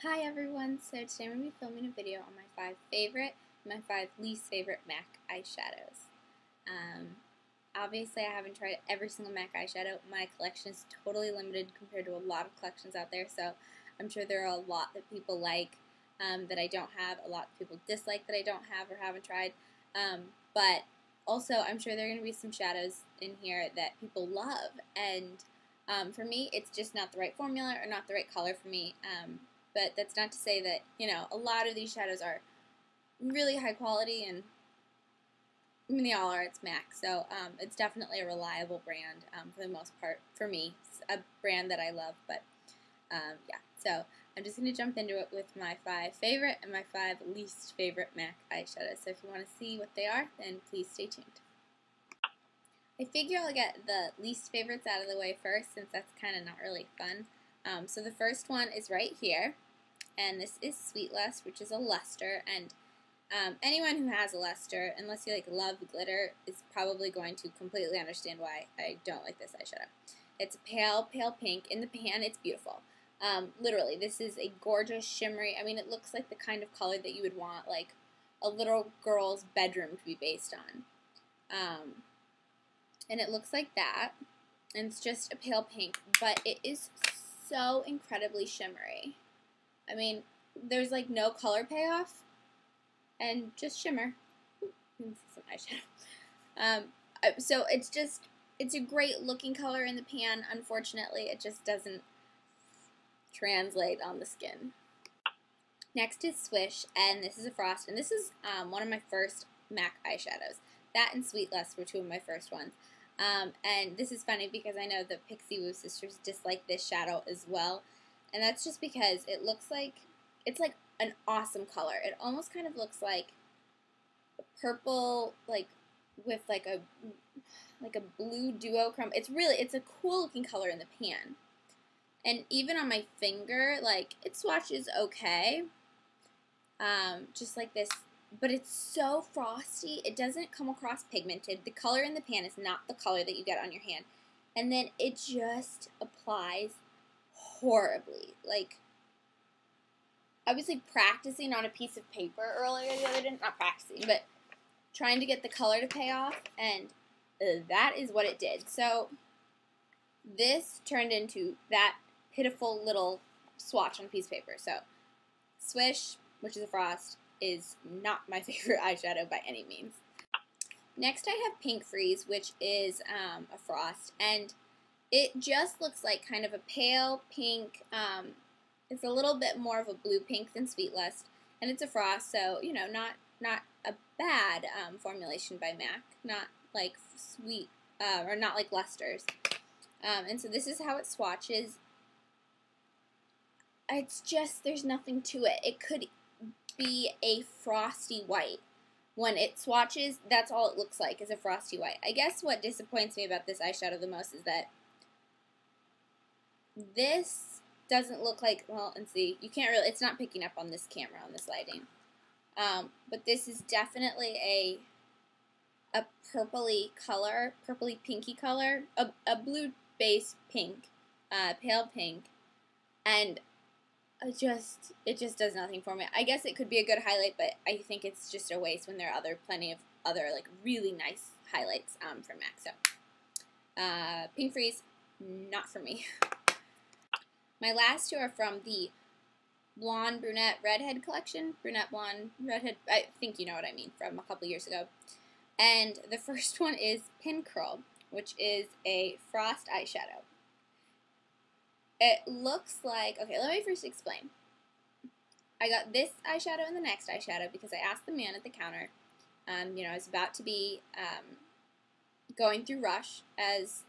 Hi everyone, so today I'm going to be filming a video on my 5 favorite and my 5 least favorite MAC eyeshadows. Obviously I haven't tried every single MAC eyeshadow. My collection is totally limited compared to a lot of collections out there, so I'm sure there are a lot that people like that I don't have, a lot that people dislike that I don't have or haven't tried, but also I'm sure there are going to be some shadows in here that people love, and for me it's just not the right formula or not the right color for me. But that's not to say that, a lot of these shadows are really high quality, and I mean, they all are. It's MAC, so it's definitely a reliable brand for the most part. For me, it's a brand that I love, but yeah. So I'm just going to jump into it with my 5 favorite and my 5 least favorite MAC eyeshadows. So if you want to see what they are, then please stay tuned. I figure I'll get the least favorites out of the way first, since that's kind of not really fun. So the first one is right here, and this is Sweet Lust, which is a luster, and anyone who has a luster, unless you love glitter, is probably going to completely understand why I don't like this eyeshadow. It's a pale, pale pink. In the pan, it's beautiful. Literally, this is a gorgeous, shimmery, I mean, it looks like the kind of color that you would want, like, a little girl's bedroom to be based on. And it looks like that, and it's just a pale pink, but it is so incredibly shimmery. I mean, there's like no color payoff, and just shimmer. Some eyeshadow. So it's a great looking color in the pan. Unfortunately, it just doesn't translate on the skin. Next is Swish, and this is a frost, and this is one of my first MAC eyeshadows. That and Sweet Lust were 2 of my first ones. And this is funny because I know the Pixie Woo sisters dislike this shadow as well, and that's just because it looks like, it's like an awesome color. It almost kind of looks like a purple, like with like a blue duochrome. It's a cool looking color in the pan, and even on my finger, like, it swatches okay, just like this. But it's so frosty, it doesn't come across pigmented. The color in the pan is not the color that you get on your hand. And then it just applies horribly. Like, I was like practicing on a piece of paper earlier the other day. Not practicing, but trying to get the color to pay off, and that is what it did. So this turned into that pitiful little swatch on a piece of paper. So Swish, which is a frost, is not my favorite eyeshadow by any means. Next I have Pink Freeze, which is a frost, and it just looks like kind of a pale pink. It's a little bit more of a blue pink than Sweet Lust, and it's a frost, so not a bad formulation by MAC, not like sweet or not like Lusters. And so this is how it swatches. It's just, there's nothing to it. It could be a frosty white. When it swatches, that's all it looks like, is a frosty white. I guess what disappoints me about this eyeshadow the most is that this doesn't look like, well, and see, you can't really, it's not picking up on this camera, on this lighting. But this is definitely a purpley color, purpley pinky color, a blue base pink, pale pink, and it just does nothing for me. I guess it could be a good highlight, but I think it's just a waste when there are plenty of other like really nice highlights from MAC. So Pink Freeze, not for me. My last 2 are from the Blonde Brunette Redhead collection. Brunette, blonde, redhead, I think you know what I mean, from a couple years ago. And the first one is Pin Curl, which is a frost eyeshadow. It looks like, okay, let me first explain. I got this eyeshadow and the next eyeshadow because I asked the man at the counter. I was about to be going through Rush as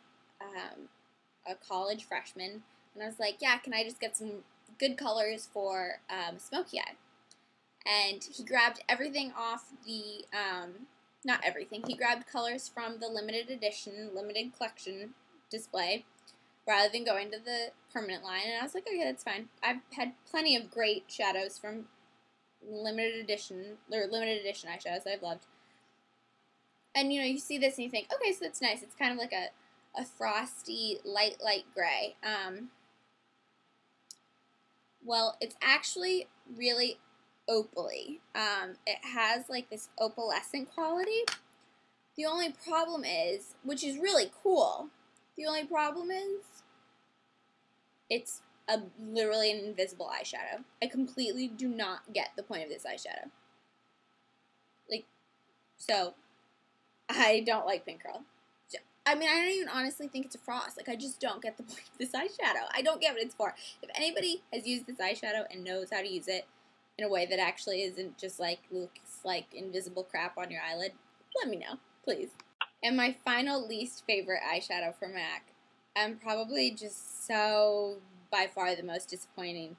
a college freshman, and I was like, yeah, can I just get some good colors for smoky eye? And he grabbed everything off the, not everything, he grabbed colors from the limited edition, limited collection display, rather than going to the permanent line, and I was like, okay, that's fine. I've had plenty of great shadows from limited edition eyeshadows that I've loved. And, you see this and you think, okay, so that's nice. It's kind of like a frosty, light gray. Well, it's actually really opaly. It has like this opalescent quality. The only problem is, which is really cool, the only problem is it's literally an invisible eyeshadow. I completely do not get the point of this eyeshadow. Like, so, I don't like Pink Curl. I mean, I don't even honestly think it's a frost. Like, I just don't get the point of this eyeshadow. I don't get what it's for. If anybody has used this eyeshadow and knows how to use it in a way that actually isn't just, like, looks like invisible crap on your eyelid, let me know, please. And my final least favorite eyeshadow for MAC, I'm probably just so by far the most disappointing,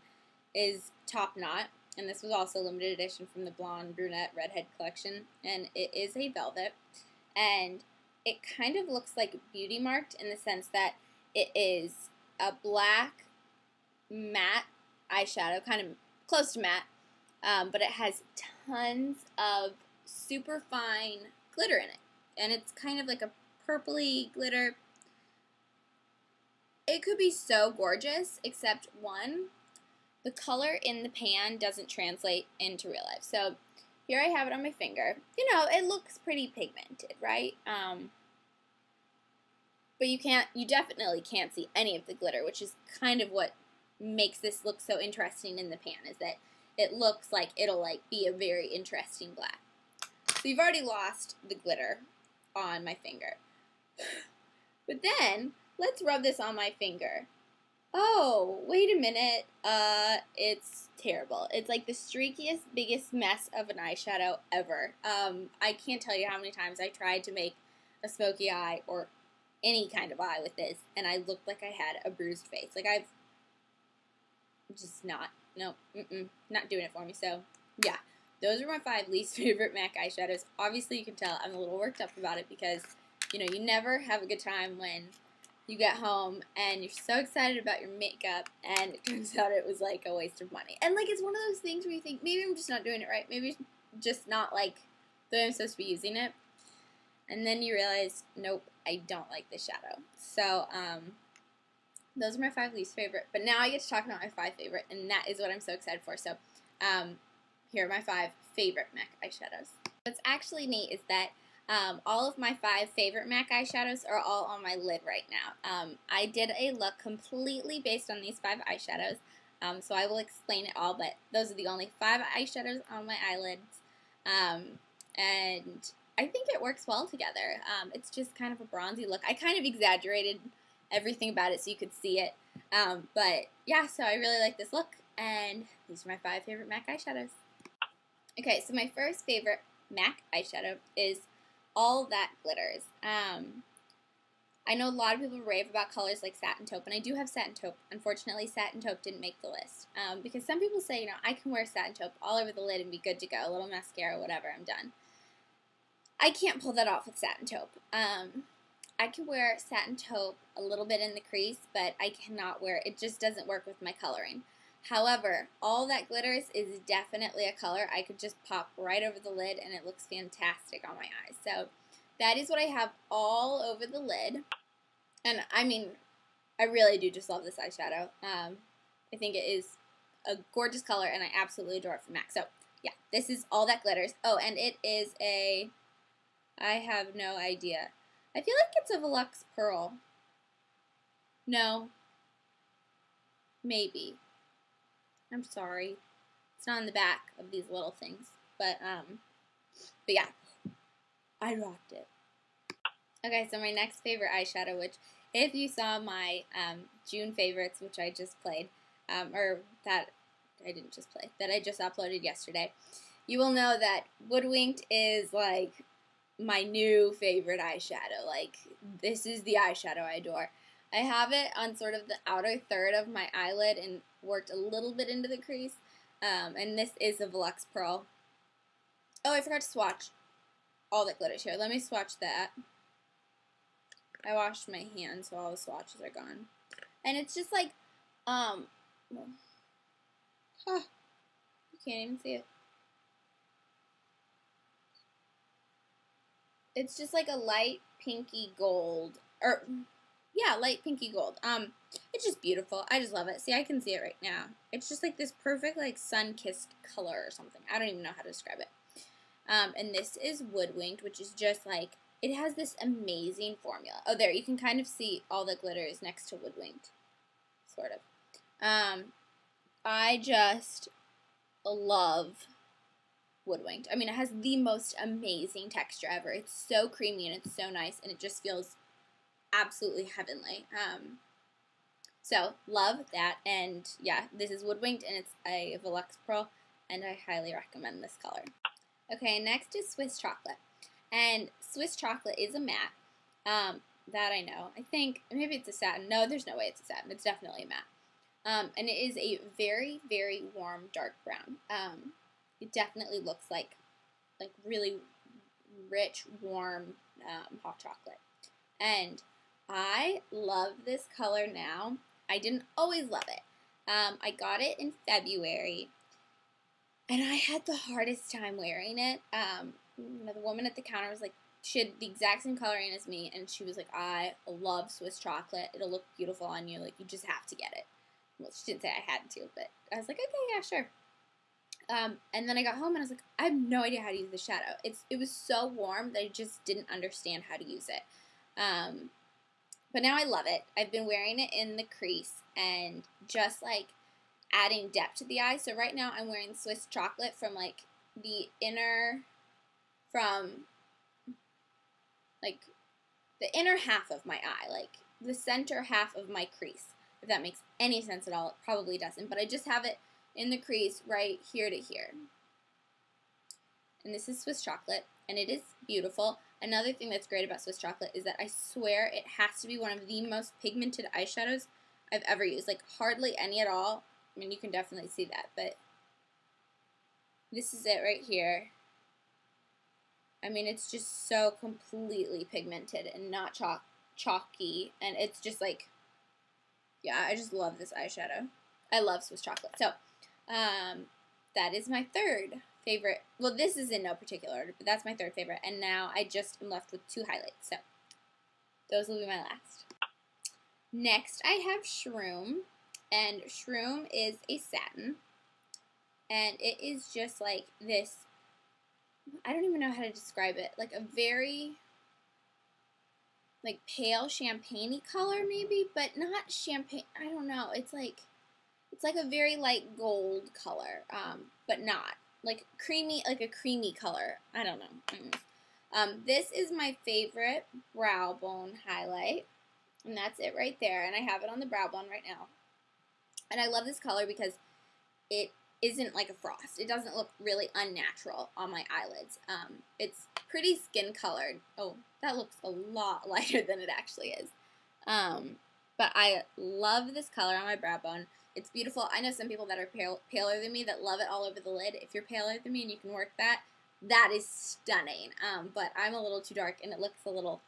is Top Knot. And this was also a limited edition from the Blonde Brunette Redhead collection. And it is a velvet. And it kind of looks like Beauty Marked in the sense that it is a black matte eyeshadow, kind of close to matte, but it has tons of super fine glitter in it. And it's kind of like a purpley glitter. It could be so gorgeous, except one, the color in the pan doesn't translate into real life. So here I have it on my finger. You know, it looks pretty pigmented, right? But you definitely can't see any of the glitter, which is kind of what makes this look so interesting in the pan, is that it looks like it'll like be a very interesting black. So you've already lost the glitter on my finger. But then, let's rub this on my finger. Oh, wait a minute. It's terrible. It's like the streakiest, biggest mess of an eyeshadow ever. I can't tell you how many times I tried to make a smoky eye or any kind of eye with this, and I looked like I had a bruised face. Like, I've just not doing it for me. So, yeah, those are my 5 least favorite MAC eyeshadows. Obviously, you can tell I'm a little worked up about it because, you know, you never have a good time when you get home and you're so excited about your makeup and it turns out it was like a waste of money. And like, it's one of those things where you think, maybe I'm just not doing it right. Maybe it's just not like the way I'm supposed to be using it. And then you realize, nope, I don't like this shadow. So, those are my 5 least favorite. But now I get to talk about my 5 favorite, and that is what I'm so excited for. So, here are my 5 favorite MAC eyeshadows. What's actually neat is that all of my 5 favorite MAC eyeshadows are all on my lid right now. I did a look completely based on these 5 eyeshadows, so I will explain it all, but those are the only 5 eyeshadows on my eyelids, and I think it works well together. It's just kind of a bronzy look. I kind of exaggerated everything about it so you could see it, but yeah, so I really like this look, and these are my 5 favorite MAC eyeshadows. Okay, so my first favorite MAC eyeshadow is All That Glitters. I know a lot of people rave about colors like Satin Taupe, and I do have Satin Taupe. Unfortunately, Satin Taupe didn't make the list, because some people say, you know, I can wear Satin Taupe all over the lid and be good to go, a little mascara, whatever, I'm done. I can't pull that off with Satin Taupe. I can wear Satin Taupe a little bit in the crease, but I cannot wear it. It just doesn't work with my coloring. However, All That Glitters is definitely a color I could just pop right over the lid, and it looks fantastic on my eyes. So that is what I have all over the lid. And, I mean, I really do just love this eyeshadow. I think it is a gorgeous color, and I absolutely adore it from MAC. So, yeah, this is All That Glitters. Oh, and it is a... I have no idea. I feel like it's a Velux Pearl. No. Maybe. I'm sorry. It's not on the back of these little things. But yeah. I rocked it. Okay, so my next favorite eyeshadow, which if you saw my June favorites, which I just played, or that I didn't just play, that I just uploaded yesterday, you will know that Woodwinked is like my new favorite eyeshadow. Like, this is the eyeshadow I adore. I have it on sort of the outer third of my eyelid and worked a little bit into the crease. And this is a Velux Pearl. Oh, I forgot to swatch All That Glitters here. Let me swatch that. I washed my hands, so all the swatches are gone. And it's just like, you can't even see it. It's just like a light pinky gold, or yeah, light pinky gold. It's just beautiful. I just love it. See, I can see it right now. It's just like this perfect, like, sun-kissed color or something. I don't even know how to describe it. And this is Woodwinked, which is just like, it has this amazing formula. Oh, there, you can kind of see all the glitter is next to Woodwinked, sort of. I just love Woodwinked. I mean, it has the most amazing texture ever. It's so creamy and it's so nice, and it just feels absolutely heavenly. So, love that, and yeah, this is Woodwinked, and it's a Velux Pearl, and I highly recommend this color. Okay, next is Swiss Chocolate, and Swiss Chocolate is a matte, that I know. I think, maybe it's a satin. No, there's no way it's a satin. It's definitely a matte. And it is a very, very warm dark brown. It definitely looks like really rich, warm, hot chocolate. And I love this color now. I didn't always love it. I got it in February, and I had the hardest time wearing it. The woman at the counter was like, she had the exact same coloring as me, and she was like, I love Swiss Chocolate. It'll look beautiful on you. Like, you just have to get it. Well, she didn't say I had to, but I was like, okay, yeah, sure. And then I got home, and I was like, I have no idea how to use the shadow. It was so warm that I just didn't understand how to use it. But now I love it. I've been wearing it in the crease and just, like, adding depth to the eye. So right now I'm wearing Swiss Chocolate from, like, the inner half of my eye, like, the center half of my crease. If that makes any sense at all, it probably doesn't. But I just have it in the crease right here to here. And this is Swiss Chocolate, and it is beautiful. Another thing that's great about Swiss Chocolate is that I swear it has to be one of the most pigmented eyeshadows I've ever used. Like, hardly any at all. I mean, you can definitely see that, but this is it right here. I mean, it's just so completely pigmented and not chalky, and it's just like, yeah, I just love this eyeshadow. I love Swiss Chocolate. So, that is my third favorite. Well, this is in no particular order, but that's my third favorite. And now I just am left with 2 highlights. So those will be my last. Next, I have Shroom. And Shroom is a satin. And it is just like this, I don't even know how to describe it. Like a very, like, pale champagne-y color maybe, but not champagne. I don't know. It's like a very light gold color, but not. Like creamy, like a creamy color. I don't know. This is my favorite brow bone highlight, and that's it right there. And I have it on the brow bone right now. And I love this color because it isn't like a frost. It doesn't look really unnatural on my eyelids. It's pretty skin colored. Oh, that looks a lot lighter than it actually is. But I love this color on my brow bone. It's beautiful. I know some people that are paler than me that love it all over the lid. If you're paler than me and you can work that, that is stunning. But I'm a little too dark and it looks a little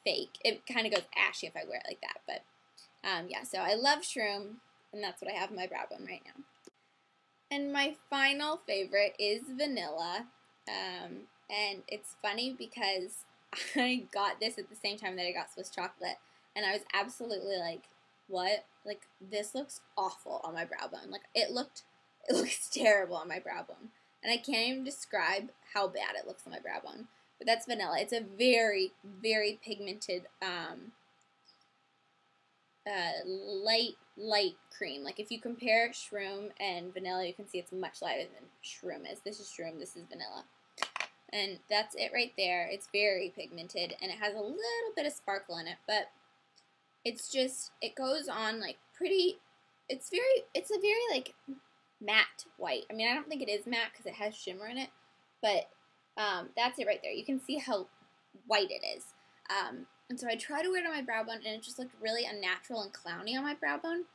fake. It kind of goes ashy if I wear it like that. But yeah, so I love Shroom, and that's what I have on my brow bone right now. And my final favorite is Vanilla. And it's funny because I got this at the same time that I got Swiss Chocolate, and I was absolutely like, what? Like, this looks awful on my brow bone. Like, it looks terrible on my brow bone. And I can't even describe how bad it looks on my brow bone. But that's Vanilla. It's a very, very pigmented, light cream. Like, if you compare Shroom and Vanilla, you can see it's much lighter than Shroom is. This is Shroom, this is Vanilla. And that's it right there. It's very pigmented, and it has a little bit of sparkle in it, but it's just, it goes on, like, pretty, it's a very, like, matte white. I mean, I don't think it is matte because it has shimmer in it, but that's it right there. You can see how white it is. And so I tried to wear it on my brow bone, and it just looked really unnatural and clowny on my brow bone.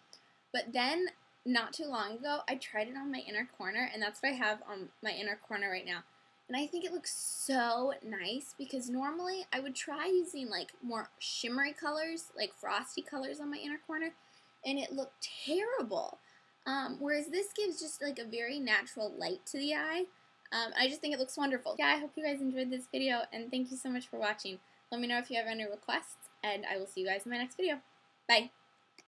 But then, not too long ago, I tried it on my inner corner, and that's what I have on my inner corner right now. And I think it looks so nice because normally I would try using, like, more shimmery colors, like frosty colors on my inner corner, and it looked terrible. Whereas this gives just, like, a very natural light to the eye. I just think it looks wonderful. Yeah, I hope you guys enjoyed this video, and thank you so much for watching. Let me know if you have any requests, and I will see you guys in my next video. Bye!